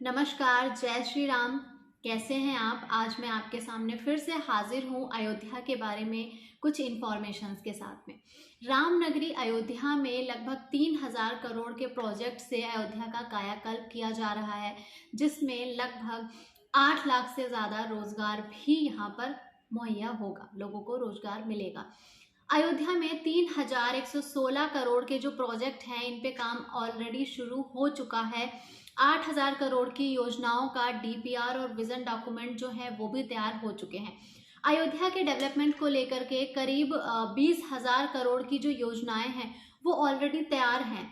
नमस्कार, जय श्री राम। कैसे हैं आप? आज मैं आपके सामने फिर से हाजिर हूँ अयोध्या के बारे में कुछ इन्फॉर्मेशंस के साथ में। रामनगरी अयोध्या में लगभग 3000 करोड़ के प्रोजेक्ट से अयोध्या का कायाकल्प किया जा रहा है, जिसमें लगभग 8 लाख से ज़्यादा रोजगार भी यहाँ पर मुहैया होगा, लोगों को रोजगार मिलेगा। अयोध्या में 3116 करोड़ के जो प्रोजेक्ट हैं, इन पे काम ऑलरेडी शुरू हो चुका है। 8000 करोड़ की योजनाओं का डीपीआर और विजन डॉक्यूमेंट जो है वो भी तैयार हो चुके हैं। अयोध्या के डेवलपमेंट को लेकर के करीब 20,000 करोड़ की जो योजनाएं हैं वो ऑलरेडी तैयार हैं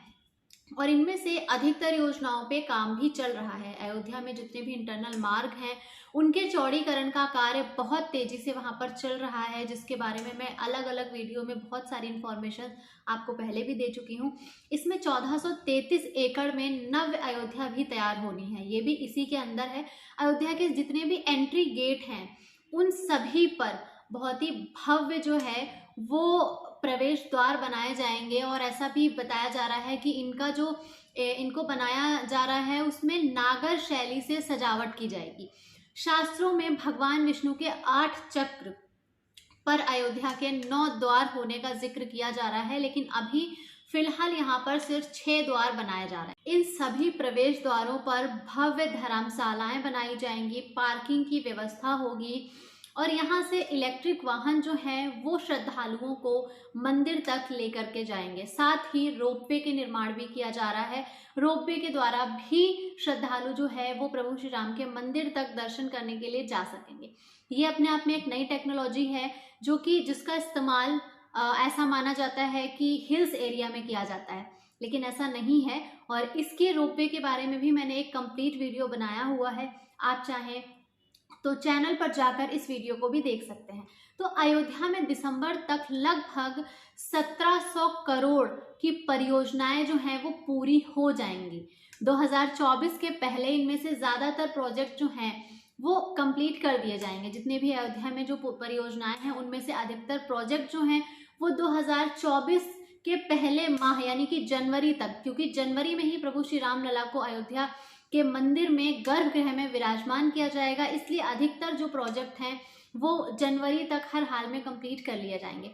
और इनमें से अधिकतर योजनाओं पे काम भी चल रहा है। अयोध्या में जितने भी इंटरनल मार्ग हैं उनके चौड़ीकरण का कार्य बहुत तेजी से वहां पर चल रहा है, जिसके बारे में मैं अलग अलग वीडियो में बहुत सारी इन्फॉर्मेशन आपको पहले भी दे चुकी हूँ। इसमें 1433 एकड़ में नव अयोध्या भी तैयार होनी है, ये भी इसी के अंदर है। अयोध्या के जितने भी एंट्री गेट हैं उन सभी पर बहुत ही भव्य जो है वो प्रवेश द्वार बनाए जाएंगे और ऐसा भी बताया जा रहा है कि इनको बनाया जा रहा है उसमें नागर शैली से सजावट की जाएगी। शास्त्रों में भगवान विष्णु के 8 चक्र पर अयोध्या के 9 द्वार होने का जिक्र किया जा रहा है, लेकिन अभी फिलहाल यहाँ पर सिर्फ 6 द्वार बनाए जा रहे हैं। इन सभी प्रवेश द्वारों पर भव्य धर्मशालाएं बनाई जाएंगी, पार्किंग की व्यवस्था होगी और यहाँ से इलेक्ट्रिक वाहन जो हैं वो श्रद्धालुओं को मंदिर तक लेकर के जाएंगे। साथ ही रोपवे के निर्माण भी किया जा रहा है। रोपवे के द्वारा भी श्रद्धालु जो है वो प्रभु श्री राम के मंदिर तक दर्शन करने के लिए जा सकेंगे। ये अपने आप में एक नई टेक्नोलॉजी है जो कि जिसका इस्तेमाल ऐसा माना जाता है कि हिल्स एरिया में किया जाता है, लेकिन ऐसा नहीं है। और इसके रोपवे के बारे में भी मैंने एक कंप्लीट वीडियो बनाया हुआ है, आप चाहें तो चैनल पर जाकर इस वीडियो को भी देख सकते हैं। तो अयोध्या में दिसंबर तक लगभग 1700 करोड़ की परियोजनाएं जो हैं वो पूरी हो जाएंगी। 2024 के पहले इनमें से ज़्यादातर प्रोजेक्ट जो हैं वो कंप्लीट कर दिए जाएंगे। जितने भी अयोध्या में जो परियोजनाएं हैं उनमें से अधिकतर प्रोजेक्ट जो हैं वो 2024 के पहले माह यानी कि जनवरी तक, क्योंकि जनवरी में ही प्रभु श्री राम लला को अयोध्या के मंदिर में गर्भगृह में विराजमान किया जाएगा, इसलिए अधिकतर जो प्रोजेक्ट हैं वो जनवरी तक हर हाल में कंप्लीट कर लिए जाएंगे।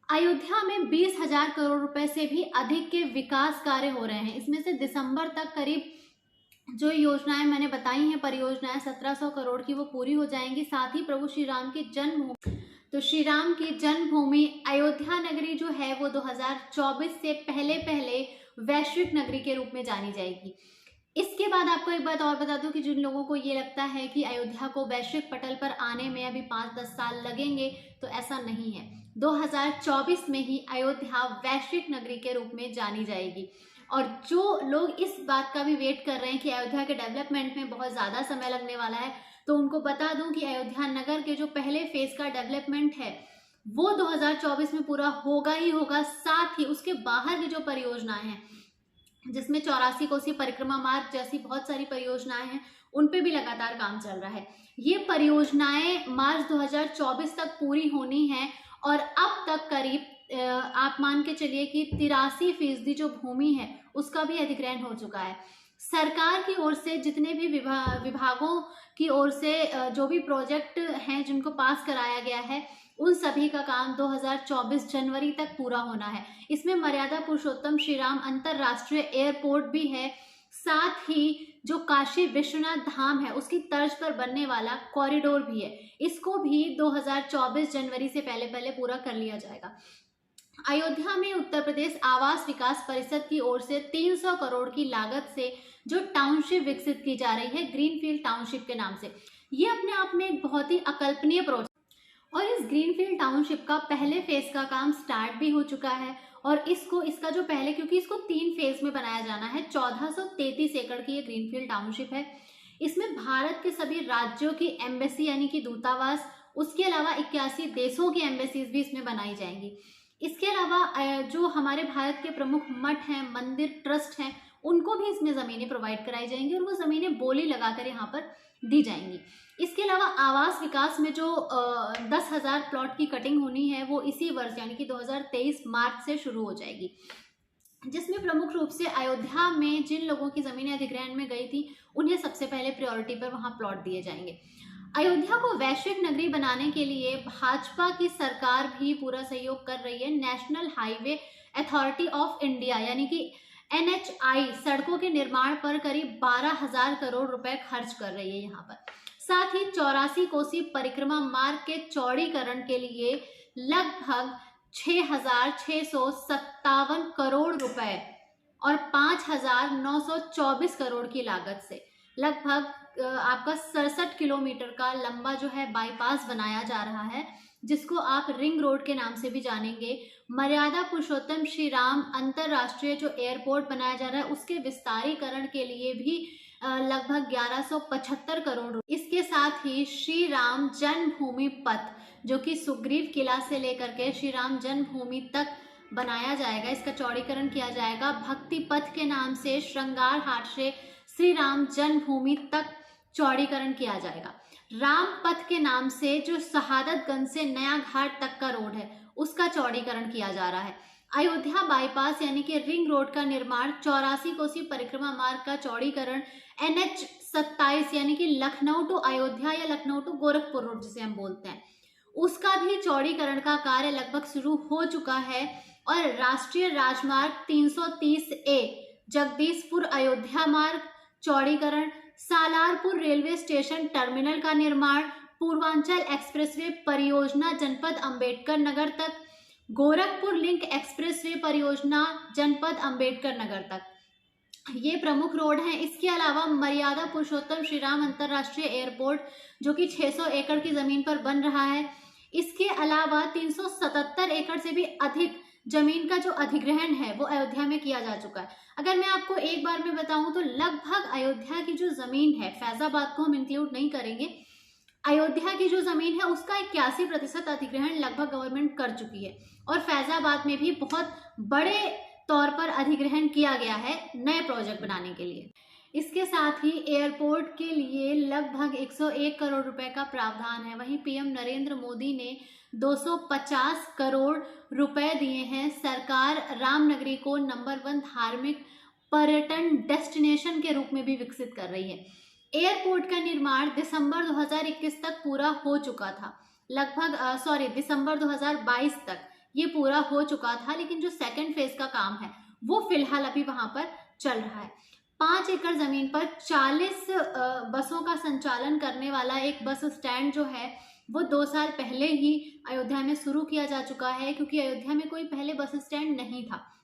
अयोध्या में 20,000 करोड़ रुपए से भी अधिक के विकास कार्य हो रहे हैं। इसमें से दिसंबर तक करीब जो योजनाएं मैंने बताई हैं परियोजनाएं 1700 करोड़ की वो पूरी हो जाएंगी। साथ ही प्रभु श्री राम की जन्मभूमि श्री राम की जन्मभूमि अयोध्या नगरी जो है वो 2024 से पहले वैश्विक नगरी के रूप में जानी जाएगी। इसके बाद आपको एक बात और बता दूं कि जिन लोगों को ये लगता है कि अयोध्या को वैश्विक पटल पर आने में अभी 5-10 साल लगेंगे, तो ऐसा नहीं है। 2024 में ही अयोध्या वैश्विक नगरी के रूप में जानी जाएगी। और जो लोग इस बात का भी वेट कर रहे हैं कि अयोध्या के डेवलपमेंट में बहुत ज़्यादा समय लगने वाला है, तो उनको बता दूं कि अयोध्या नगर के जो पहले फेज का डेवलपमेंट है वो 2024 में पूरा होगा ही होगा। साथ ही उसके बाहर की जो परियोजनाएं हैं जिसमें 84 कोसी परिक्रमा मार्ग जैसी बहुत सारी परियोजनाएं हैं उन पे भी लगातार काम चल रहा है। ये परियोजनाएं मार्च 2024 तक पूरी होनी है और अब तक करीब आप मान के चलिए कि 83% जो भूमि है उसका भी अधिग्रहण हो चुका है। सरकार की ओर से जितने भी विभागों की ओर से जो भी प्रोजेक्ट हैं जिनको पास कराया गया है उन सभी का काम 2024 जनवरी तक पूरा होना है। इसमें मर्यादा पुरुषोत्तम श्री राम अंतरराष्ट्रीय एयरपोर्ट भी है। साथ ही जो काशी विश्वनाथ धाम है उसकी तर्ज पर बनने वाला कॉरिडोर भी है, इसको भी 2024 जनवरी से पहले पूरा कर लिया जाएगा। अयोध्या में उत्तर प्रदेश आवास विकास परिषद की ओर से 300 करोड़ की लागत से जो टाउनशिप विकसित की जा रही है ग्रीनफील्ड टाउनशिप के नाम से, ये अपने आप में एक बहुत ही अकल्पनीय प्रोजेक्ट और इस ग्रीनफील्ड टाउनशिप का पहले फेज का काम स्टार्ट भी हो चुका है। और इसका जो पहले, क्योंकि इसको 3 फेज में बनाया जाना है, 1433 एकड़ की ये ग्रीनफील्ड टाउनशिप है। इसमें भारत के सभी राज्यों की एम्बेसी यानी कि दूतावास, उसके अलावा 81 देशों की एम्बेसीज भी इसमें बनाई जाएंगी। इसके अलावा जो हमारे भारत के प्रमुख मठ हैं, मंदिर, ट्रस्ट हैं, उनको भी इसमें ज़मीनें प्रोवाइड कराई जाएंगी और वो ज़मीनें बोली लगाकर यहाँ पर दी जाएंगी। इसके अलावा आवास विकास में जो 10,000 प्लॉट की कटिंग होनी है वो इसी वर्ष यानी कि 2023 मार्च से शुरू हो जाएगी। जिसमें प्रमुख रूप से अयोध्या में जिन लोगों की जमीनें अधिग्रहण में गई थी उन्हें सबसे पहले प्रायोरिटी पर वहां प्लॉट दिए जाएंगे। अयोध्या को वैश्विक नगरी बनाने के लिए भाजपा की सरकार भी पूरा सहयोग कर रही है। National highway authority of India यानी कि NHAI सड़कों के निर्माण पर करीब 12,000 करोड़ रुपए खर्च कर रही है यहाँ पर। साथ ही 84 कोसी परिक्रमा मार्ग के चौड़ीकरण के लिए लगभग 6,657 करोड़ रुपए और 5,924 करोड़ की लागत से लगभग आपका 67 किलोमीटर का लंबा जो है बाईपास बनाया जा रहा है, जिसको आप रिंग रोड के नाम से भी जानेंगे। मर्यादा पुरुषोत्तम श्री राम अंतरराष्ट्रीय जो एयरपोर्ट बनाया जा रहा है उसके विस्तारीकरण के लिए भी लगभग 1175 करोड़। इसके साथ ही श्री राम जन्मभूमि पथ जो कि सुग्रीव किला से लेकर के श्री राम जन्मभूमि तक बनाया जाएगा, इसका चौड़ीकरण किया जाएगा। भक्ति पथ के नाम से श्रृंगार हाट से श्री राम जन्मभूमि तक चौड़ीकरण किया जाएगा। राम पथ के नाम से जो शहादतगंज से नया घाट तक का रोड है उसका चौड़ीकरण किया जा रहा है। अयोध्या बाईपास यानी कि रिंग रोड का निर्माण, 84 कोसी परिक्रमा मार्ग का चौड़ीकरण, NH 27 यानी कि लखनऊ टू अयोध्या या लखनऊ टू गोरखपुर रोड जिसे हम बोलते हैं, उसका भी चौड़ीकरण का कार्य लगभग शुरू हो चुका है। और राष्ट्रीय राजमार्ग 330A जगदीशपुर अयोध्या मार्ग चौड़ीकरण, सालारपुर रेलवे स्टेशन टर्मिनल का निर्माण, पूर्वांचल एक्सप्रेसवे परियोजना जनपद अंबेडकर नगर तक, गोरखपुर लिंक एक्सप्रेसवे परियोजना जनपद अंबेडकर नगर तक, ये प्रमुख रोड हैं। इसके अलावा मर्यादा पुरुषोत्तम श्री राम अंतरराष्ट्रीय एयरपोर्ट जो कि 600 एकड़ की जमीन पर बन रहा है। इसके अलावा 377 एकड़ से भी अधिक जमीन का जो अधिग्रहण है वो अयोध्या में किया जा चुका है। अगर मैं आपको एक बार में बताऊं तो लगभग अयोध्या की जो जमीन है, फैजाबाद को हम इंक्लूड नहीं करेंगे, अयोध्या की जो जमीन है उसका 81% अधिग्रहण लगभग गवर्नमेंट कर चुकी है। और फैजाबाद में भी बहुत बड़े तौर पर अधिग्रहण किया गया है नए प्रोजेक्ट बनाने के लिए। इसके साथ ही एयरपोर्ट के लिए लगभग 101 करोड़ रुपए का प्रावधान है। वहीं पीएम नरेंद्र मोदी ने 250 करोड़ रुपए दिए हैं। सरकार रामनगरी को नंबर 1 धार्मिक पर्यटन डेस्टिनेशन के रूप में भी विकसित कर रही है। एयरपोर्ट का निर्माण दिसंबर 2021 तक पूरा हो चुका था, दिसंबर 2022 तक ये पूरा हो चुका था, लेकिन जो सेकंड फेज का काम है वो फिलहाल अभी वहां पर चल रहा है। 5 एकड़ जमीन पर 40 बसों का संचालन करने वाला एक बस स्टैंड जो है वो 2 साल पहले ही अयोध्या में शुरू किया जा चुका है, क्योंकि अयोध्या में कोई पहले बस स्टैंड नहीं था।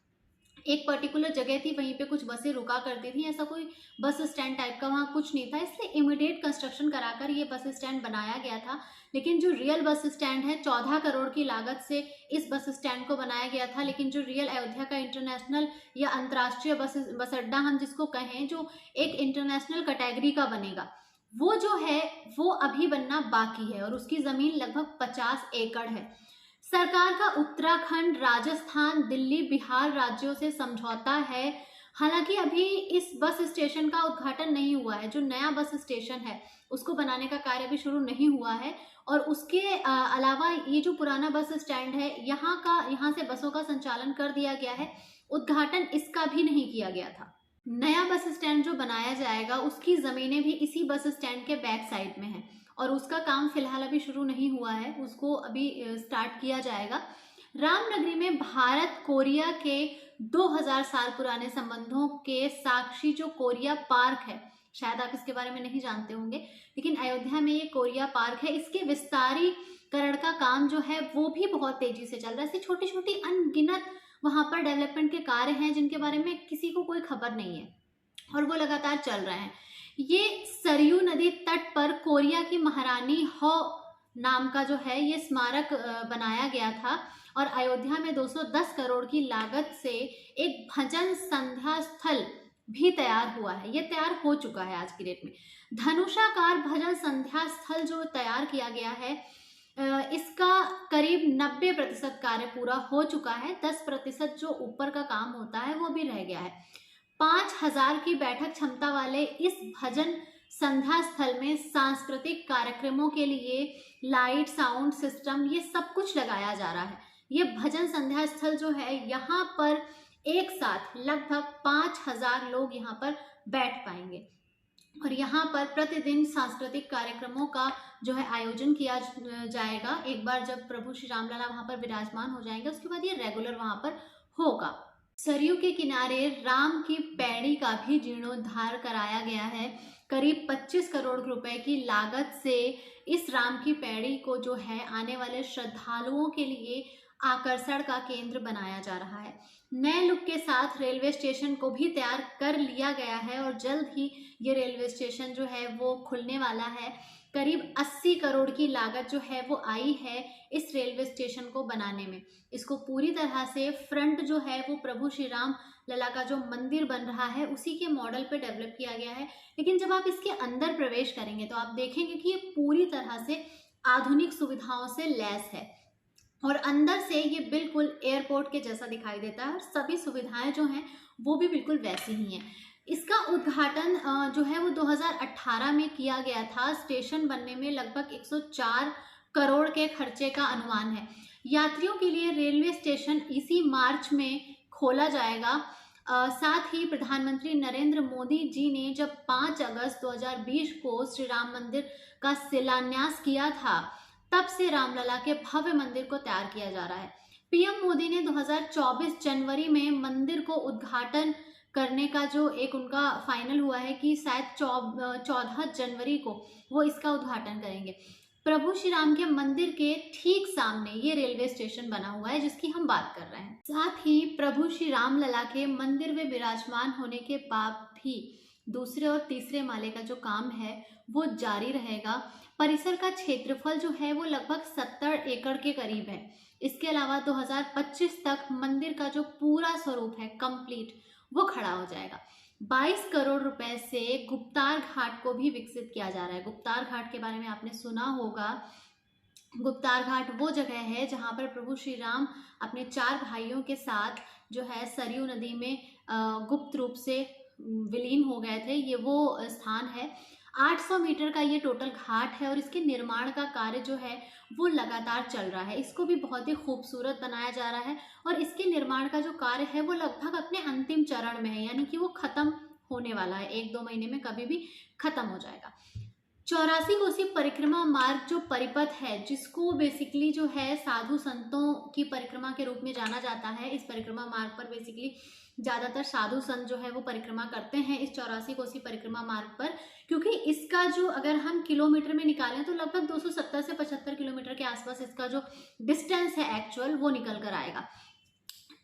एक पर्टिकुलर जगह थी, वहीं पे कुछ बसें रुका करती थी, ऐसा कोई बस स्टैंड टाइप का वहाँ कुछ नहीं था, इसलिए इमीडिएट कंस्ट्रक्शन कराकर ये बस स्टैंड बनाया गया था। लेकिन जो रियल बस स्टैंड है 14 करोड़ की लागत से इस बस स्टैंड को बनाया गया था। लेकिन जो रियल अयोध्या का इंटरनेशनल या अंतर्राष्ट्रीय बस अड्डा हम जिसको कहें, जो एक इंटरनेशनल कैटेगरी का बनेगा, वो जो है वो अभी बनना बाकी है और उसकी जमीन लगभग 50 एकड़ है। सरकार का उत्तराखंड, राजस्थान, दिल्ली, बिहार राज्यों से समझौता है। हालांकि अभी इस बस स्टेशन का उद्घाटन नहीं हुआ है। जो नया बस स्टेशन है उसको बनाने का कार्य भी शुरू नहीं हुआ है। और उसके अलावा ये जो पुराना बस स्टैंड है यहाँ से बसों का संचालन कर दिया गया है, उद्घाटन इसका भी नहीं किया गया था। नया बस स्टैंड जो बनाया जाएगा उसकी जमीनें भी इसी बस स्टैंड के बैक साइड में है और उसका काम फिलहाल अभी शुरू नहीं हुआ है, उसको अभी स्टार्ट किया जाएगा। रामनगरी में भारत कोरिया के 2000 साल पुराने संबंधों के साक्षी जो कोरिया पार्क है, शायद आप इसके बारे में नहीं जानते होंगे, लेकिन अयोध्या में ये कोरिया पार्क है। इसके विस्तारीकरण का काम जो है वो भी बहुत तेजी से चल रहा है। ऐसी छोटी छोटी अनगिनत वहां पर डेवलपमेंट के कार्य हैं जिनके बारे में किसी को कोई खबर नहीं है और वो लगातार चल रहे हैं। ये सरयू नदी तट पर कोरिया की महारानी हो नाम का जो है ये स्मारक बनाया गया था और अयोध्या में 210 करोड़ की लागत से एक भजन संध्या स्थल भी तैयार हुआ है। ये तैयार हो चुका है आज की डेट में। धनुषाकार भजन संध्या स्थल जो तैयार किया गया है इसका करीब 90% कार्य पूरा हो चुका है। 10% जो ऊपर का काम होता है वो भी रह गया है। 5000 की बैठक क्षमता वाले इस भजन संध्या स्थल में सांस्कृतिक कार्यक्रमों के लिए लाइट, साउंड सिस्टम, ये सब कुछ लगाया जा रहा है। ये भजन संध्या स्थल जो है यहाँ पर एक साथ लगभग 5,000 लोग यहाँ पर बैठ पाएंगे। और यहाँ पर प्रतिदिन सांस्कृतिक कार्यक्रमों का जो है आयोजन किया जाएगा। एक बार जब प्रभु श्री रामलला वहाँ पर विराजमान हो जाएंगे, उसके बाद ये रेगुलर वहाँ पर होगा। सरयू के किनारे राम की पैड़ी का भी जीर्णोद्धार कराया गया है। करीब 25 करोड़ रुपए की लागत से इस राम की पैड़ी को जो है आने वाले श्रद्धालुओं के लिए आकर्षण का केंद्र बनाया जा रहा है। नए लुक के साथ रेलवे स्टेशन को भी तैयार कर लिया गया है और जल्द ही ये रेलवे स्टेशन जो है वो खुलने वाला है। करीब 80 करोड़ की लागत जो है वो आई है इस रेलवे स्टेशन को बनाने में। इसको पूरी तरह से फ्रंट जो है वो प्रभु श्री राम लला का जो मंदिर बन रहा है उसी के मॉडल पे डेवलप किया गया है। लेकिन जब आप इसके अंदर प्रवेश करेंगे तो आप देखेंगे कि ये पूरी तरह से आधुनिक सुविधाओं से लैस है और अंदर से ये बिल्कुल एयरपोर्ट के जैसा दिखाई देता है और सभी सुविधाएं जो हैं वो भी बिल्कुल वैसी ही हैं। इसका उद्घाटन जो है वो 2018 में किया गया था। स्टेशन बनने में लगभग 104 करोड़ के खर्चे का अनुमान है। यात्रियों के लिए रेलवे स्टेशन इसी मार्च में खोला जाएगा। साथ ही प्रधानमंत्री नरेंद्र मोदी जी ने जब 5 अगस्त 2020 को श्री राम मंदिर का शिलान्यास किया था, तब से रामलला के भव्य मंदिर को तैयार किया जा रहा है। पीएम मोदी ने 2024 जनवरी में मंदिर को उद्घाटन करने का जो एक उनका फाइनल हुआ है कि शायद 14 जनवरी को वो इसका उद्घाटन करेंगे। प्रभु श्री राम के मंदिर के ठीक सामने ये रेलवे स्टेशन बना हुआ है जिसकी हम बात कर रहे हैं। साथ ही प्रभु श्री राम लला के मंदिर में विराजमान होने के बाद भी दूसरे और तीसरे माले का जो काम है वो जारी रहेगा। परिसर का क्षेत्रफल जो है वो लगभग 70 एकड़ के करीब है। इसके अलावा 2025 तक मंदिर का जो पूरा स्वरूप है कंप्लीट वो खड़ा हो जाएगा। 22 करोड़ रुपए से गुप्तार घाट को भी विकसित किया जा रहा है। गुप्तार घाट के बारे में आपने सुना होगा। गुप्तार घाट वो जगह है जहाँ पर प्रभु श्री राम अपने 4 भाइयों के साथ जो है सरयू नदी में गुप्त रूप से विलीन हो गए थे। ये वो स्थान है। 800 मीटर का ये टोटल घाट है और इसके निर्माण का कार्य जो है वो लगातार चल रहा है। इसको भी बहुत ही खूबसूरत बनाया जा रहा है और इसके निर्माण का जो कार्य है वो लगभग अपने अंतिम चरण में है, यानी कि वो खत्म होने वाला है। 1-2 महीने में कभी भी खत्म हो जाएगा। 84 कोसी परिक्रमा मार्ग जो परिपथ है, जिसको बेसिकली जो है साधु संतों की परिक्रमा के रूप में जाना जाता है। इस परिक्रमा मार्ग पर बेसिकली ज़्यादातर साधु संत जो है वो परिक्रमा करते हैं इस 84 कोसी परिक्रमा मार्ग पर, क्योंकि इसका जो अगर हम किलोमीटर में निकालें तो लगभग 270 से 75 किलोमीटर के आसपास इसका जो डिस्टेंस है एक्चुअल वो निकल कर आएगा।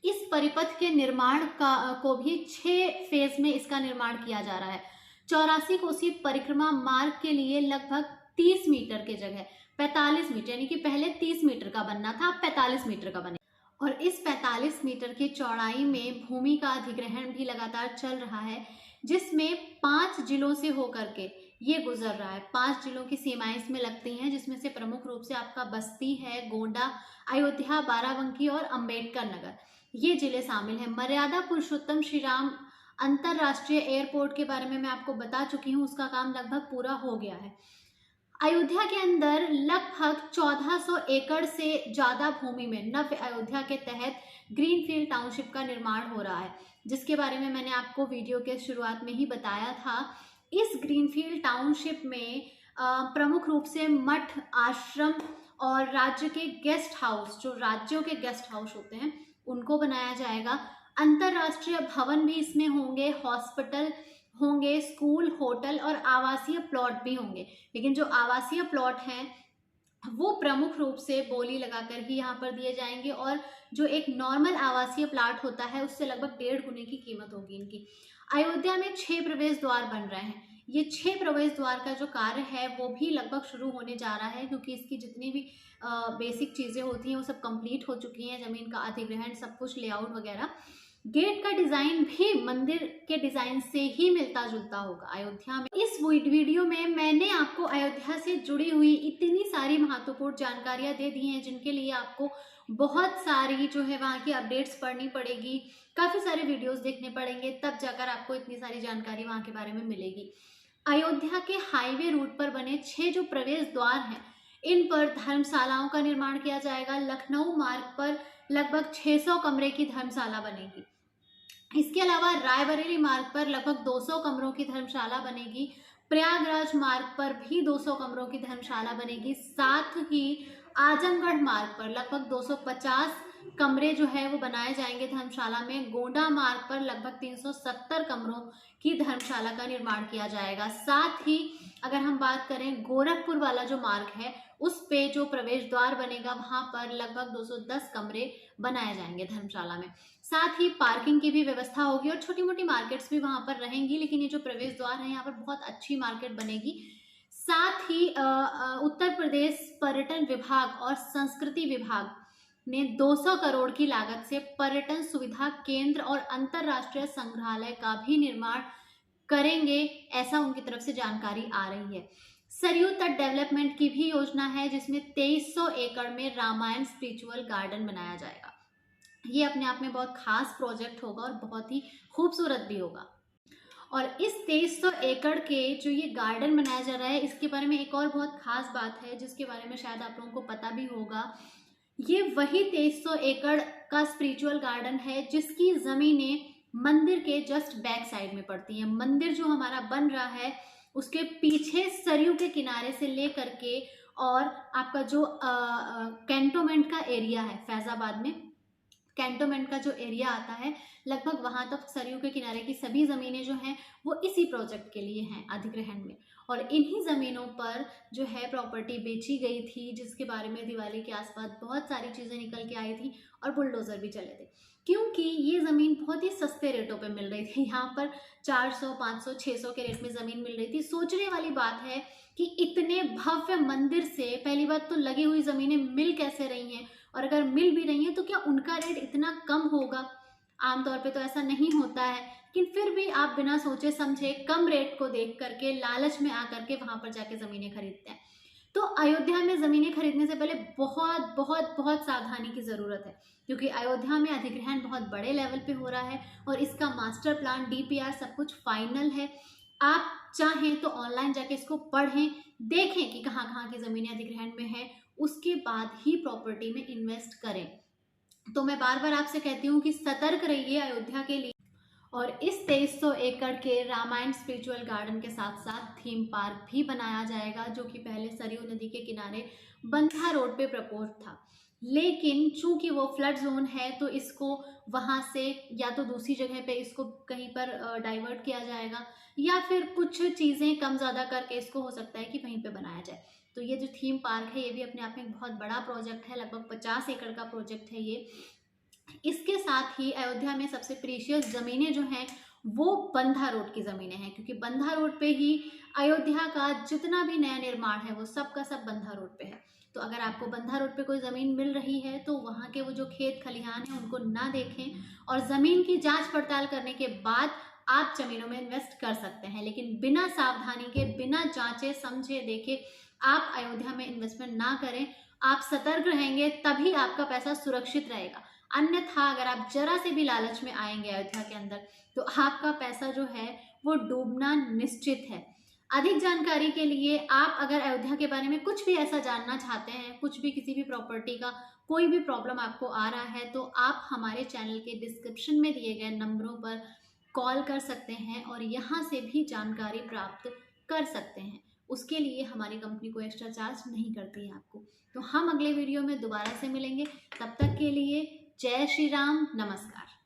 इस परिपथ के निर्माण को भी 6 फेज में इसका निर्माण किया जा रहा है। 84 कोसी परिक्रमा मार्ग के लिए लगभग 30 मीटर की जगह 45 मीटर, यानी कि पहले 30 मीटर का बनना था, अब 45 मीटर का बने। और इस 45 मीटर की चौड़ाई में भूमि का अधिग्रहण भी लगातार चल रहा है, जिसमें 5 जिलों से होकर के ये गुजर रहा है। 5 जिलों की सीमाएं इसमें लगती हैं, जिसमें से प्रमुख रूप से आपका बस्ती है, गोंडा, अयोध्या, बाराबंकी और अंबेडकर नगर, ये जिले शामिल हैं। मर्यादा पुरुषोत्तम श्री राम अंतरराष्ट्रीय एयरपोर्ट के बारे में मैं आपको बता चुकी हूँ, उसका काम लगभग पूरा हो गया है। अयोध्या के अंदर लगभग 1400 एकड़ से ज़्यादा भूमि में नव्य अयोध्या के तहत ग्रीनफील्ड टाउनशिप का निर्माण हो रहा है, जिसके बारे में मैंने आपको वीडियो के शुरुआत में ही बताया था। इस ग्रीनफील्ड टाउनशिप में प्रमुख रूप से मठ, आश्रम और राज्य के गेस्ट हाउस, जो राज्यों के गेस्ट हाउस होते हैं, उनको बनाया जाएगा। अंतर्राष्ट्रीय भवन भी इसमें होंगे, हॉस्पिटल होंगे, स्कूल, होटल और आवासीय प्लॉट भी होंगे। लेकिन जो आवासीय प्लॉट हैं वो प्रमुख रूप से बोली लगाकर ही यहाँ पर दिए जाएंगे और जो एक नॉर्मल आवासीय प्लॉट होता है उससे लगभग 1.5 गुने की कीमत होगी इनकी। अयोध्या में 6 प्रवेश द्वार बन रहे हैं। ये 6 प्रवेश द्वार का जो कार्य है वो भी लगभग शुरू होने जा रहा है, क्योंकि इसकी जितनी भी बेसिक चीज़ें होती हैं वो सब कंप्लीट हो चुकी हैं, ज़मीन का अधिग्रहण, सब कुछ, लेआउट वगैरह। गेट का डिज़ाइन भी मंदिर के डिज़ाइन से ही मिलता जुलता होगा अयोध्या में। इस वीडियो में मैंने आपको अयोध्या से जुड़ी हुई इतनी सारी महत्वपूर्ण जानकारियां दे दी हैं, जिनके लिए आपको बहुत सारी जो है वहाँ की अपडेट्स पढ़नी पड़ेगी, काफ़ी सारे वीडियोस देखने पड़ेंगे, तब जाकर आपको इतनी सारी जानकारी वहाँ के बारे में मिलेगी। अयोध्या के हाईवे रूट पर बने 6 जो प्रवेश द्वार हैं, इन पर धर्मशालाओं का निर्माण किया जाएगा। लखनऊ मार्ग पर लगभग 600 कमरे की धर्मशाला बनेगी। इसके अलावा रायबरेली मार्ग पर लगभग 200 कमरों की धर्मशाला बनेगी। प्रयागराज मार्ग पर भी 200 कमरों की धर्मशाला बनेगी। साथ ही आजमगढ़ मार्ग पर लगभग 250 कमरे जो है वो बनाए जाएंगे धर्मशाला में। गोंडा मार्ग पर लगभग 370 कमरों की धर्मशाला का निर्माण किया जाएगा। साथ ही अगर हम बात करें गोरखपुर वाला जो मार्ग है, उस पे जो प्रवेश द्वार बनेगा वहां पर लगभग 210 कमरे बनाए जाएंगे धर्मशाला में। साथ ही पार्किंग की भी व्यवस्था होगी और छोटी मोटी मार्केट्स भी वहां पर रहेंगी, लेकिन ये जो प्रवेश द्वार है यहाँ पर बहुत अच्छी मार्केट बनेगी। साथ ही उत्तर प्रदेश पर्यटन विभाग और संस्कृति विभाग ने 200 करोड़ की लागत से पर्यटन सुविधा केंद्र और अंतरराष्ट्रीय संग्रहालय का भी निर्माण करेंगे, ऐसा उनकी तरफ से जानकारी आ रही है। सरयू तट डेवलपमेंट की भी योजना है, जिसमें 2300 एकड़ में रामायण स्पिरिचुअल गार्डन बनाया जाएगा। ये अपने आप में बहुत खास प्रोजेक्ट होगा और बहुत ही खूबसूरत भी होगा। और इस 2300 एकड़ के जो ये गार्डन बनाया जा रहा है, इसके बारे में एक और बहुत खास बात है जिसके बारे में शायद आप लोगों को पता भी होगा। ये वही 2300 एकड़ का स्पिरिचुअल गार्डन है जिसकी जमीनें मंदिर के जस्ट बैक साइड में पड़ती हैं। मंदिर जो हमारा बन रहा है उसके पीछे सरयू के किनारे से लेकर के और आपका जो कैंटोनमेंट का एरिया है, फैजाबाद में कैंटोनमेंट का जो एरिया आता है, लगभग वहां तक सरयू के किनारे की सभी जमीनें जो हैं वो इसी प्रोजेक्ट के लिए हैं अधिग्रहण में। और इन्हीं ज़मीनों पर जो है प्रॉपर्टी बेची गई थी, जिसके बारे में दिवाली के आसपास बहुत सारी चीज़ें निकल के आई थी और बुलडोज़र भी चले थे, क्योंकि ये ज़मीन बहुत ही सस्ते रेटों पे मिल रही थी। यहाँ पर 400, 500, 600 के रेट में ज़मीन मिल रही थी। सोचने वाली बात है कि इतने भव्य मंदिर से पहली बात तो लगी हुई ज़मीनें मिल कैसे रही हैं, और अगर मिल भी रही हैं तो क्या उनका रेट इतना कम होगा? आमतौर पे तो ऐसा नहीं होता है, लेकिन फिर भी आप बिना सोचे समझे कम रेट को देख करके लालच में आकर के वहां पर जाके ज़मीनें खरीदते हैं। तो अयोध्या में ज़मीनें खरीदने से पहले बहुत बहुत बहुत सावधानी की ज़रूरत है, क्योंकि अयोध्या में अधिग्रहण बहुत बड़े लेवल पे हो रहा है और इसका मास्टर प्लान, DPR सब कुछ फाइनल है। आप चाहें तो ऑनलाइन जाके इसको पढ़ें, देखें कि कहाँ कहाँ की ज़मीनें अधिग्रहण में है, उसके बाद ही प्रॉपर्टी में इन्वेस्ट करें। तो मैं बार बार आपसे कहती हूँ कि सतर्क रहिए अयोध्या के लिए। और इस 2300 एकड़ के रामायण स्पिरिचुअल गार्डन के साथ साथ थीम पार्क भी बनाया जाएगा, जो कि पहले सरयू नदी के किनारे बंधा रोड पे प्रपोज था, लेकिन चूंकि वो फ्लड जोन है तो इसको वहाँ से या तो दूसरी जगह पे इसको कहीं पर डाइवर्ट किया जाएगा, या फिर कुछ चीज़ें कम ज़्यादा करके इसको हो सकता है कि वहीं पे बनाया जाए। तो ये जो थीम पार्क है ये भी अपने आप में एक बहुत बड़ा प्रोजेक्ट है, लगभग 50 एकड़ का प्रोजेक्ट है ये। इसके साथ ही अयोध्या में सबसे प्रीशियस ज़मीनें जो हैं वो बंधा रोड की ज़मीनें हैं, क्योंकि बंधा रोड पे ही अयोध्या का जितना भी नया निर्माण है वो सब का सब बंधा रोड पे है। तो अगर आपको बंधा रोड पे कोई ज़मीन मिल रही है तो वहाँ के वो जो खेत खलिहान हैं उनको ना देखें, और ज़मीन की जांच पड़ताल करने के बाद आप ज़मीनों में इन्वेस्ट कर सकते हैं, लेकिन बिना सावधानी के, बिना जांचे समझे देखे आप अयोध्या में इन्वेस्टमेंट ना करें। आप सतर्क रहेंगे तभी आपका पैसा सुरक्षित रहेगा, अन्यथा अगर आप जरा से भी लालच में आएंगे अयोध्या के अंदर तो आपका पैसा जो है वो डूबना निश्चित है। अधिक जानकारी के लिए आप अगर अयोध्या के बारे में कुछ भी ऐसा जानना चाहते हैं, कुछ भी किसी भी प्रॉपर्टी का कोई भी प्रॉब्लम आपको आ रहा है, तो आप हमारे चैनल के डिस्क्रिप्शन में दिए गए नंबरों पर कॉल कर सकते हैं और यहाँ से भी जानकारी प्राप्त कर सकते हैं। उसके लिए हमारी कंपनी कोई एक्स्ट्रा चार्ज नहीं करती है आपको। तो हम अगले वीडियो में दोबारा से मिलेंगे, तब तक के लिए जय श्री राम, नमस्कार।